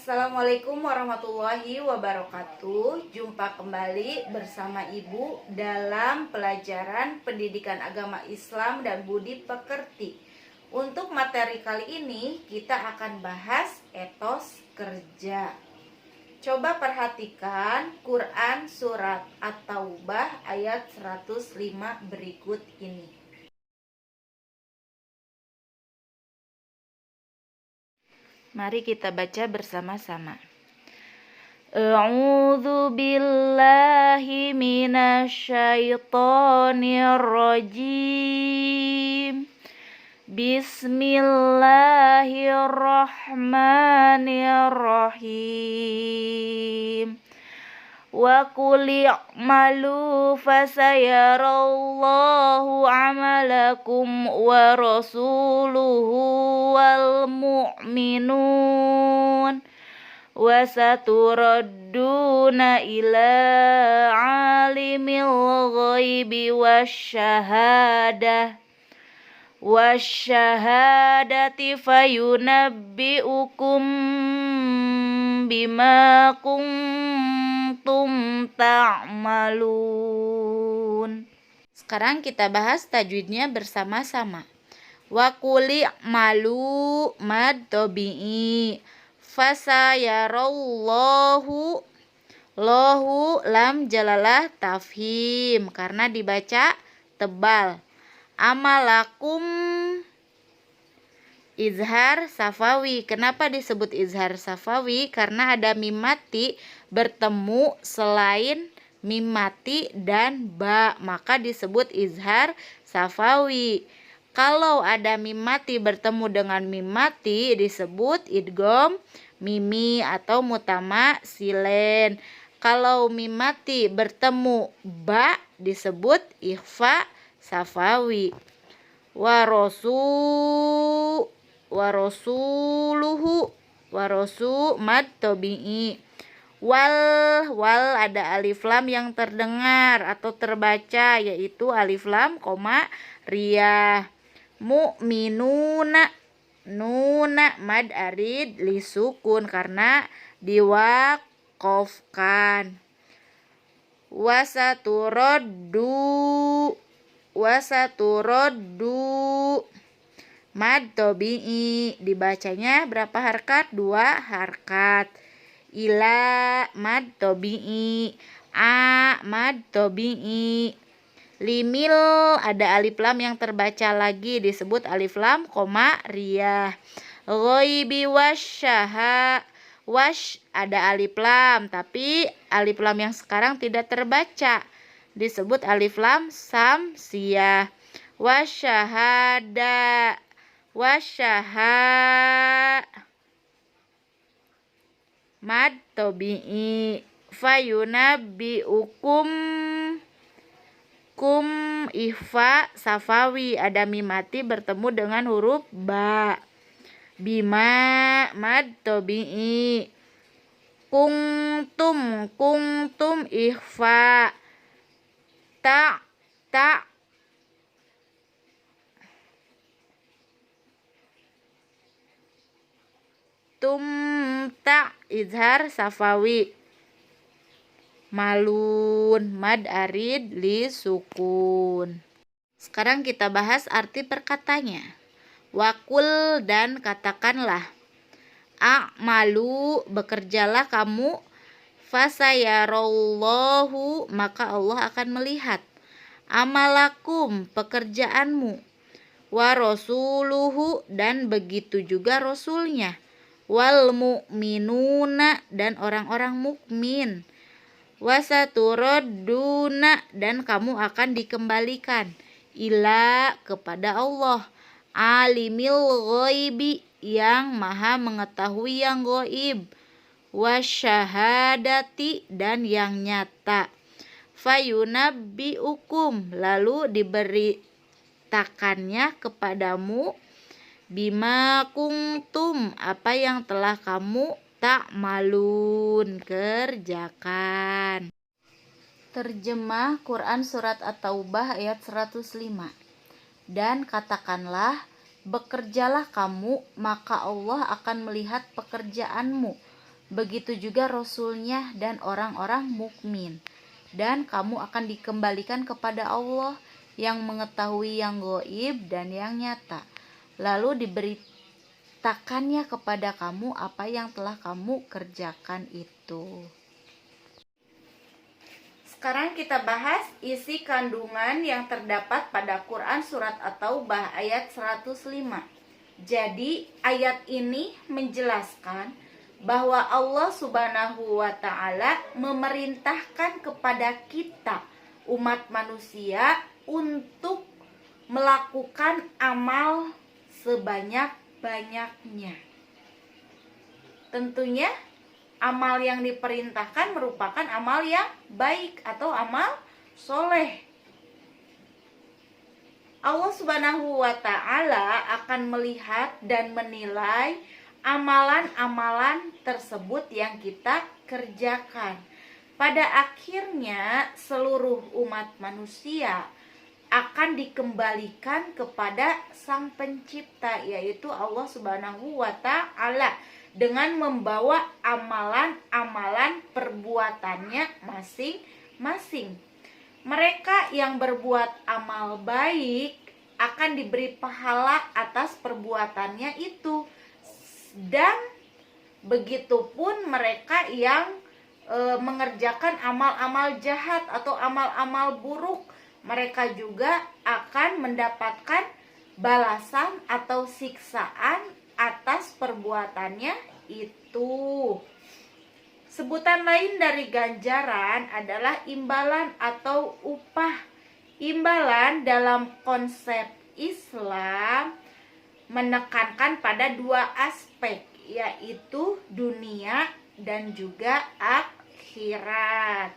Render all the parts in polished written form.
Assalamualaikum warahmatullahi wabarakatuh. Jumpa kembali bersama Ibu dalam pelajaran Pendidikan Agama Islam dan Budi Pekerti. Untuk materi kali ini kita akan bahas etos kerja. Coba perhatikan Quran surat At-Taubah ayat 105 berikut ini. Mari kita baca bersama-sama. A'udzu billahi minasyaitonir rajim. Bismillahirrahmanirrahim. Wa qul i'malu fasayarallahu 'amalakum wa rasuluhu wal mu'minun wa saturadduna ila 'alimil ghaibi wasyahadati fayunabbi'ukum bima kuntum ta'malun. Sekarang kita bahas tajwidnya bersama-sama. Wa quli malu mad tabi'i fasayarallahu lahu lam jalalah tafhim karena dibaca tebal. Amalakum izhar safawi. Kenapa disebut izhar safawi? Karena ada mim mati bertemu selain mim mati dan ba, maka disebut izhar safawi. Kalau ada mim mati bertemu dengan mim mati disebut idgham mimi atau mutama silen. Kalau mim mati bertemu ba disebut ikhfa safawi. Warosu mad tabi'i. Wal ada alif lam yang terdengar atau terbaca, yaitu alif lam koma riyah. Mu'minuna nuna mad arid li sukun karena diwaqafkan. Wasaturoddu mad tabi'i, dibacanya berapa harkat? 2 harkat. Ila mad tabi'i, a mad tabi'i. Limil ada alif lam yang terbaca lagi disebut alif lam koma riyah. Ghaibi wash ada alif lam, tapi alif lam yang sekarang tidak terbaca disebut alif lam samsiyah. Wasyahada mad tabi'i. Fayunabbi'ukum ikhfa safawi, ada mim mati bertemu dengan huruf ba. Bima mad tabi'i. Kungtum ikhfa. Ta izhar safawi. Malun mad arid li sukun. Sekarang kita bahas arti perkatanya. Wakul dan katakanlah. A'malu bekerjalah kamu. Fasayarallahu maka Allah akan melihat. Amalakum pekerjaanmu. Wa rasuluhu dan begitu juga rasulnya. Wal mu'minuna dan orang-orang mukmin. Wasaturadduna dan kamu akan dikembalikan. Ila kepada Allah. Alimil ghaibi yang maha mengetahui yang ghaib. Wasyahadati dan yang nyata. Fayunabbi'ukum lalu diberitakannya kepadamu. Bima kuntum apa yang telah kamu ta'malun kerjakan. Terjemah Quran surat At-Taubah ayat 105. Dan katakanlah, bekerjalah kamu, maka Allah akan melihat pekerjaanmu. begitu juga Rasulnya dan orang-orang mukmin. Dan kamu akan dikembalikan kepada Allah yang mengetahui yang gaib dan yang nyata. Lalu diberitakannya kepada kamu apa yang telah kamu kerjakan itu. Sekarang kita bahas isi kandungan yang terdapat pada Quran Surat At-Taubah ayat 105. Jadi ayat ini menjelaskan bahwa Allah Subhanahu wa Ta'ala memerintahkan kepada kita umat manusia untuk melakukan amal sebanyak-banyaknya. Tentunya amal yang diperintahkan merupakan amal yang baik atau amal soleh. Allah Subhanahu wa Ta'ala akan melihat dan menilai amalan-amalan tersebut yang kita kerjakan. Pada akhirnya seluruh umat manusia akan dikembalikan kepada Sang Pencipta, yaitu Allah Subhanahu wa Ta'ala, dengan membawa amalan-amalan perbuatannya masing-masing. Mereka yang berbuat amal baik akan diberi pahala atas perbuatannya itu. Dan begitupun mereka yang mengerjakan amal-amal jahat atau amal-amal buruk, mereka juga akan mendapatkan balasan atau siksaan atas perbuatannya itu. Sebutan lain dari ganjaran adalah imbalan atau upah. Imbalan dalam konsep Islam menekankan pada dua aspek, yaitu dunia dan juga akhirat.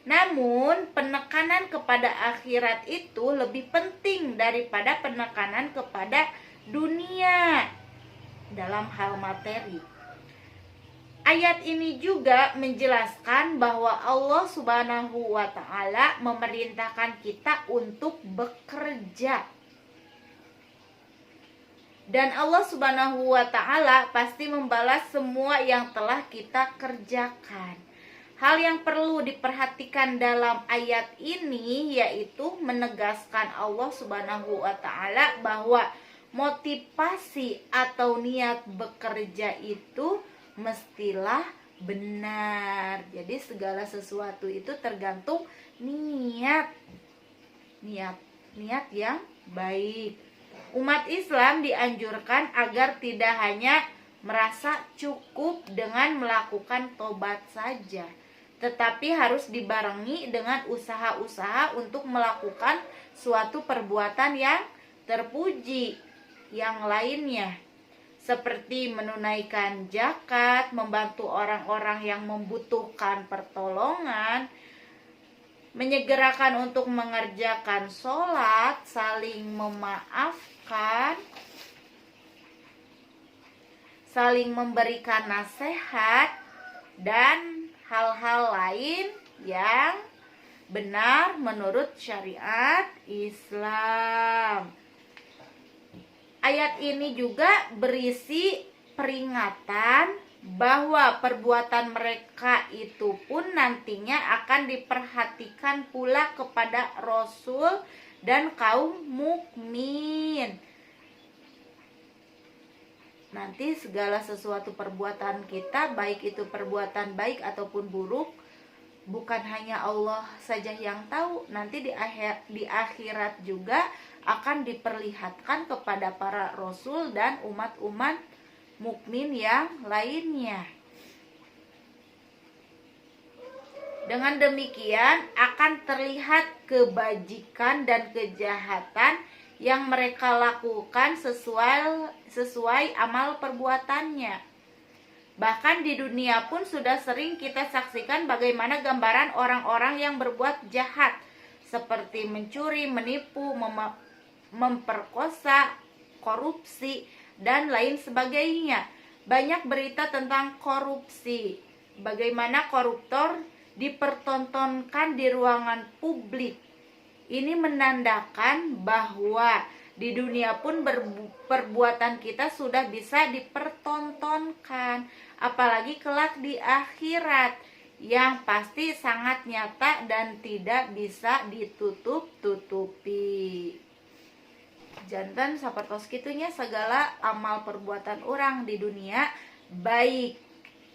Namun penekanan kepada akhirat itu lebih penting daripada penekanan kepada dunia dalam hal materi. Ayat ini juga menjelaskan bahwa Allah Subhanahu wa Ta'ala memerintahkan kita untuk bekerja. Dan Allah Subhanahu wa Ta'ala pasti membalas semua yang telah kita kerjakan. Hal yang perlu diperhatikan dalam ayat ini yaitu menegaskan Allah Subhanahu wa Ta'ala bahwa motivasi atau niat bekerja itu mestilah benar. Jadi segala sesuatu itu tergantung niat yang baik. Umat Islam dianjurkan agar tidak hanya merasa cukup dengan melakukan tobat saja, tetapi harus dibarengi dengan usaha-usaha untuk melakukan suatu perbuatan yang terpuji yang lainnya, seperti menunaikan zakat, membantu orang-orang yang membutuhkan pertolongan, menyegerakan untuk mengerjakan sholat, saling memaafkan, saling memberikan nasihat, dan hal-hal lain yang benar menurut syariat Islam. Ayat ini juga berisi peringatan bahwa perbuatan mereka itu pun nantinya akan diperhatikan pula kepada Rasul dan kaum mukmin. Nanti segala sesuatu perbuatan kita, baik itu perbuatan baik ataupun buruk, bukan hanya Allah saja yang tahu. Nanti di akhirat juga akan diperlihatkan kepada para Rasul dan umat-umat mukmin yang lainnya. Dengan demikian akan terlihat kebajikan dan kejahatan yang mereka lakukan sesuai amal perbuatannya. Bahkan di dunia pun sudah sering kita saksikan bagaimana gambaran orang-orang yang berbuat jahat, seperti mencuri, menipu, memperkosa, korupsi, dan lain sebagainya. Banyak berita tentang korupsi, bagaimana koruptor dipertontonkan di ruangan publik. Ini menandakan bahwa Di dunia pun perbuatan kita sudah bisa dipertontonkan, apalagi kelak di akhirat yang pasti sangat nyata dan tidak bisa ditutup-tutupi. Jantan sapertos kitunya segala amal perbuatan orang di dunia, baik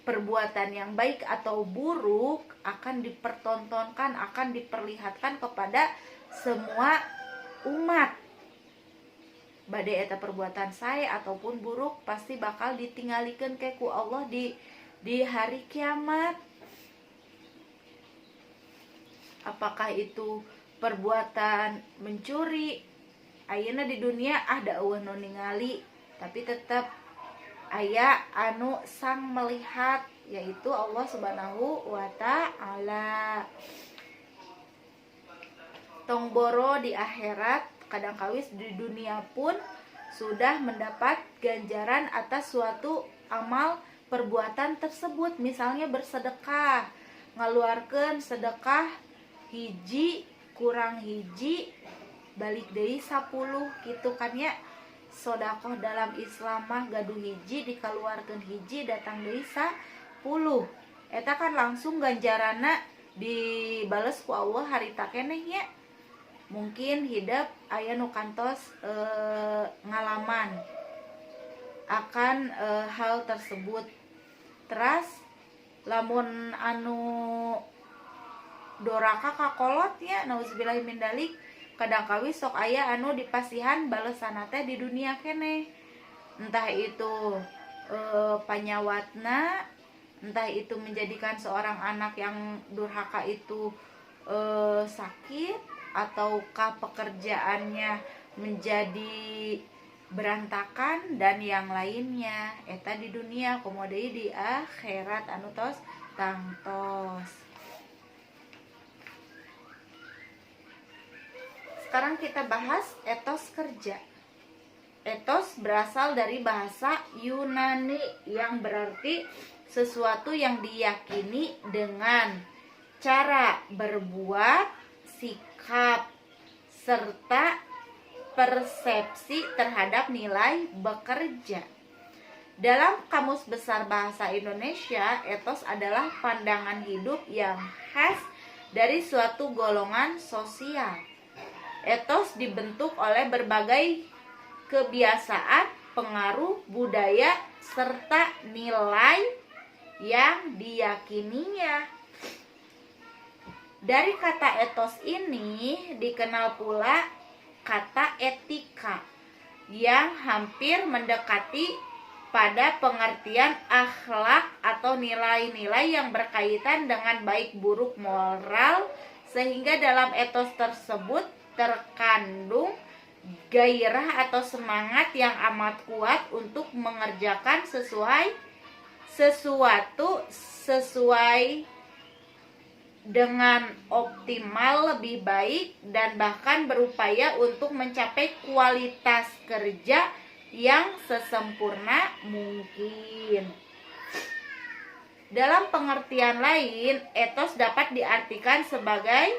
perbuatan yang baik atau buruk, akan dipertontonkan, akan diperlihatkan kepada semua umat. Badai eta perbuatan saya ataupun buruk pasti bakal ditinggalikan ke ku Allah di hari kiamat. Apakah itu perbuatan mencuri, ayeuna di dunia ada eueuh nu ningali, tapi tetap aya anu sang melihat, yaitu Allah Subhanahu wa ta'ala. Tong boro di akhirat, kadang kawis di dunia pun sudah mendapat ganjaran atas suatu amal perbuatan tersebut. Misalnya bersedekah, ngaluarkeun sedekah hiji kurang hiji balik deui 10 gitu kan ya. Sodakoh dalam Islam mah gaduh hiji dikaluarkeun hiji datang deui 10. Eta kan langsung ganjarana dibales ku Allah harita keneh nya. Mungkin hidup aya nu kantos ngalaman akan hal tersebut. Teras lamun anu doraka kakolot ya, nauzubillahi min dalik, kadang kawis sok aya anu dipasihan balesanna teh di dunia keneh. Entah itu panyawatna, entah itu menjadikan seorang anak yang durhaka itu sakit, ataukah pekerjaannya menjadi berantakan dan yang lainnya. Eta di dunia, komodei di akhirat anu tos tangtos. Sekarang kita bahas etos kerja. Etos berasal dari bahasa Yunani yang berarti sesuatu yang diyakini dengan cara berbuat, sikap, serta persepsi terhadap nilai bekerja. Dalam Kamus Besar Bahasa Indonesia, etos adalah pandangan hidup yang khas dari suatu golongan sosial. Etos dibentuk oleh berbagai kebiasaan, pengaruh budaya, serta nilai yang diyakininya. Dari kata etos ini dikenal pula kata etika yang hampir mendekati pada pengertian akhlak atau nilai-nilai yang berkaitan dengan baik buruk moral, sehingga dalam etos tersebut terkandung gairah atau semangat yang amat kuat untuk mengerjakan sesuatu sesuai dengan optimal, lebih baik, dan bahkan berupaya untuk mencapai kualitas kerja yang sesempurna mungkin. Dalam pengertian lain, etos dapat diartikan sebagai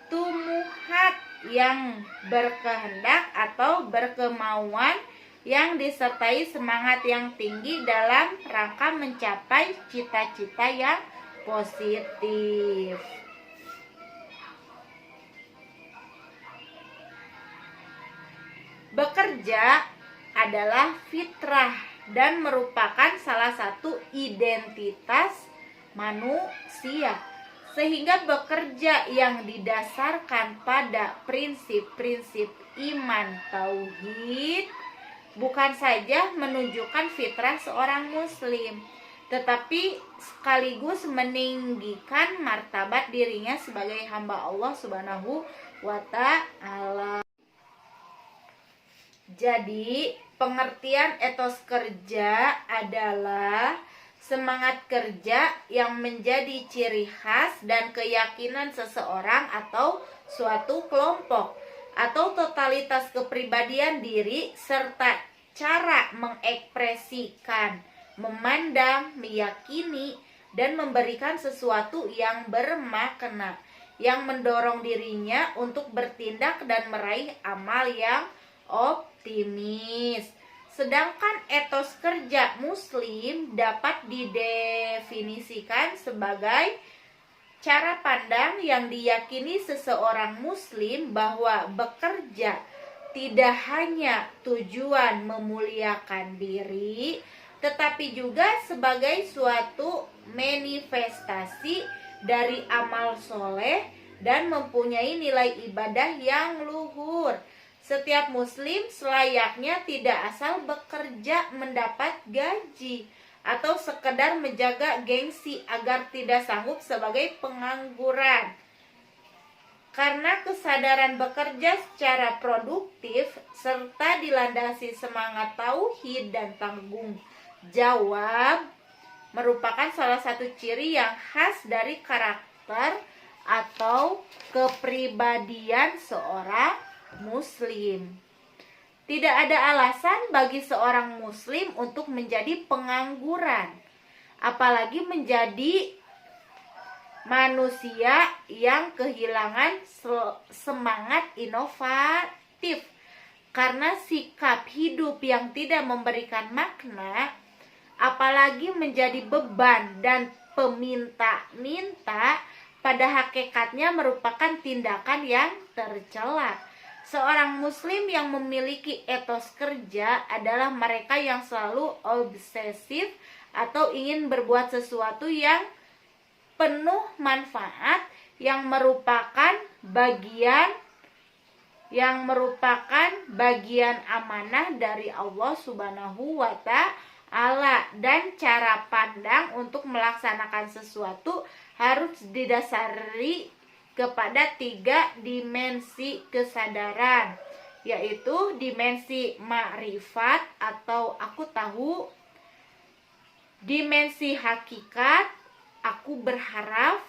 tumuhat yang berkehendak atau berkemauan yang disertai semangat yang tinggi dalam rangka mencapai cita-cita yang positif. Bekerja adalah fitrah dan merupakan salah satu identitas manusia. Sehingga bekerja yang didasarkan pada prinsip-prinsip iman tauhid bukan saja menunjukkan fitrah seorang muslim, tetapi sekaligus meninggikan martabat dirinya sebagai hamba Allah Subhanahu wa ta'ala. Jadi, pengertian etos kerja adalah semangat kerja yang menjadi ciri khas dan keyakinan seseorang atau suatu kelompok atau totalitas kepribadian diri, serta cara mengekspresikan, memandang, meyakini, dan memberikan sesuatu yang bermakna, yang mendorong dirinya untuk bertindak dan meraih amal yang optimis. Sedangkan etos kerja Muslim dapat didefinisikan sebagai cara pandang yang diyakini seseorang Muslim bahwa bekerja tidak hanya tujuan memuliakan diri, tetapi juga sebagai suatu manifestasi dari amal soleh dan mempunyai nilai ibadah yang luhur. Setiap Muslim selayaknya tidak asal bekerja mendapat gaji atau sekedar menjaga gengsi agar tidak sanggup sebagai pengangguran. Karena kesadaran bekerja secara produktif serta dilandasi semangat tauhid dan tanggung jawab merupakan salah satu ciri yang khas dari karakter atau kepribadian seorang Muslim. Tidak ada alasan bagi seorang Muslim untuk menjadi pengangguran, apalagi menjadi manusia yang kehilangan semangat inovatif karena sikap hidup yang tidak memberikan makna, apalagi menjadi beban dan peminta-minta, pada hakikatnya merupakan tindakan yang tercela. Seorang Muslim yang memiliki etos kerja adalah mereka yang selalu obsesif atau ingin berbuat sesuatu yang penuh manfaat, yang merupakan bagian amanah dari Allah Subhanahu wa Ta'ala, dan cara pandang untuk melaksanakan sesuatu harus didasari kepada 3 dimensi kesadaran, yaitu dimensi ma'rifat atau aku tahu, dimensi hakikat aku berharap,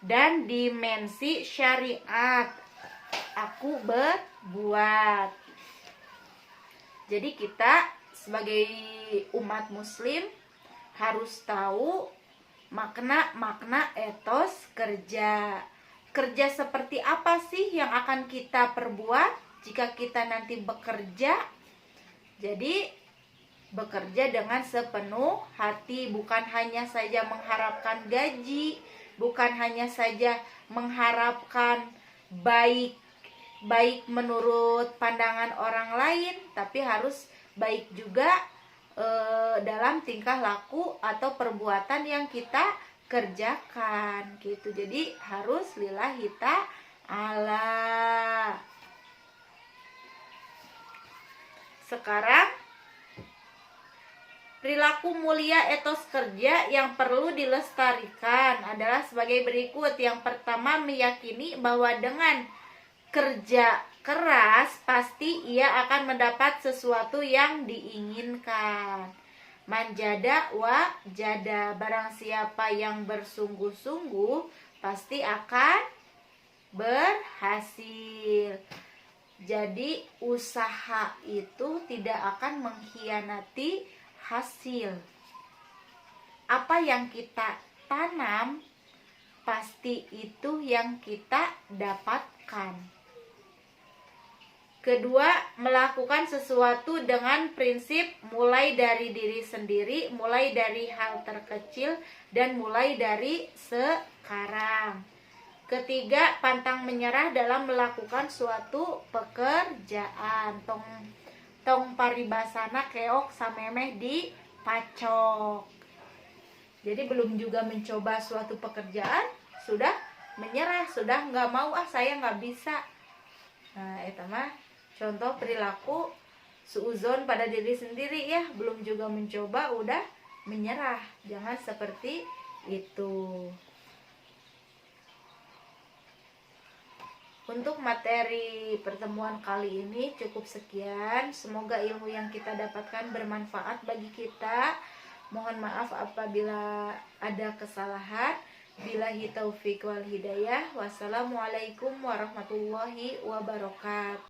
dan dimensi syariat aku berbuat. Jadi kita sebagai umat Muslim harus tahu makna etos kerja. Kerja seperti apa sih yang akan kita perbuat jika kita nanti bekerja? Jadi bekerja dengan sepenuh hati, bukan hanya saja mengharapkan gaji, bukan hanya saja mengharapkan baik menurut pandangan orang lain, tapi harus baik juga dalam tingkah laku atau perbuatan yang kita kerjakan gitu. Jadi harus lillahi ta'ala. Sekarang perilaku mulia etos kerja yang perlu dilestarikan adalah sebagai berikut. Yang pertama, meyakini bahwa dengan kerja keras pasti ia akan mendapat sesuatu yang diinginkan. Manjada wa jada, barang siapa yang bersungguh-sungguh pasti akan berhasil. Jadi usaha itu tidak akan mengkhianati hasil. Apa yang kita tanam pasti itu yang kita dapatkan. Kedua, melakukan sesuatu dengan prinsip mulai dari diri sendiri, mulai dari hal terkecil, dan mulai dari sekarang. Ketiga, pantang menyerah dalam melakukan suatu pekerjaan. Tong paribasana keok samemeh di pacok. Jadi belum juga mencoba suatu pekerjaan sudah menyerah, sudah nggak mau, saya nggak bisa. Nah itu mah contoh perilaku suuzon pada diri sendiri ya, belum juga mencoba udah menyerah. Jangan seperti itu. Untuk materi pertemuan kali ini cukup sekian. Semoga ilmu yang kita dapatkan bermanfaat bagi kita. Mohon maaf apabila ada kesalahan. Billahi taufiq wal hidayah. Wassalamualaikum warahmatullahi wabarakatuh.